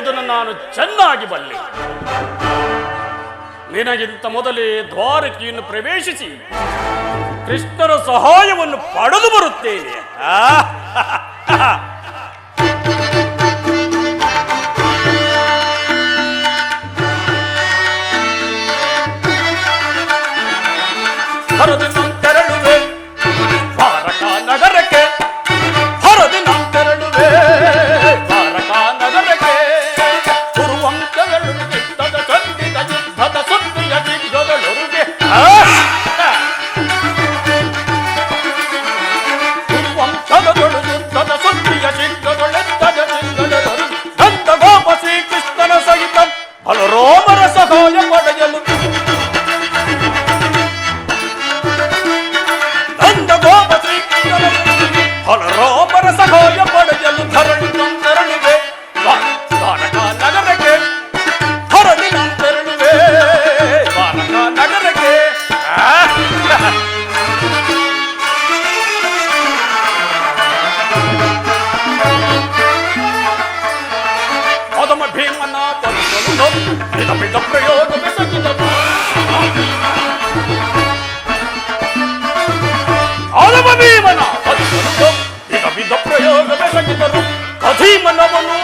ಎಂಬುದನ್ನು ನಾನು ಚೆನ್ನಾಗಿ ಬಲ್ಲೆ. ನಿನಗಿಂತ ಮೊದಲೇ ದ್ವಾರಕೆಯನ್ನು ಪ್ರವೇಶಿಸಿ ಕೃಷ್ಣನ ಸಹಾಯವನ್ನು ಪಡೆದು ಬರುತ್ತೇನೆ. ಹರದು ತೆರಳುವೆ ದ್ವಾರಕಾ ನಗರಕ್ಕೆ, ಹರದು ತೆರಳುವೆ ದ್ವಾರಕಾ ನಗರಕ್ಕೆ. ಕುರುವಂಶಗಳು ಯುದ್ಧದ ಸಂಧಿದ ಯುದ್ಧದ ಸುದ್ದಿಯ ಜಿಗ್ಗದೊಳಗೆ, ಕುರುವಂಶದೊಳು ಯುದ್ಧದ ಸುದ್ದಿಯ ಜಿಗ್ಗದೊಳೆದ್ದದ ಜಿಗ್ಗದೊಳಗೆ ನಂದ ಗೋಪ ಶ್ರೀಕೃಷ್ಣನ ಸಹಿತ ಬಲರಾಮರ ಸಹಾಯ ಪಡೆಯಲು, ಬಲರಾಮರ ಸಹಾಯ ಪಡೆಯಲು ಧರಣಿ ತೆರಳುವೆ ದ್ವಾರಕಾ ನಗರಕ್ಕೆ, ಧರಣಿ ತೆರಳುವೆ ದ್ವಾರಕಾ ನಗರಕ್ಕೆ. ಅದಮ ಭೀಮನ ಬಂದು ಬಿದ ಪ್ರಯೋಗ ಬೆಸಗಿದನು, ಅದಮ ಭೀಮನ ಬಿದ ಪ್ರಯೋಗ ಬೆಸಗಿದರು. ಕಥೀಮನವನು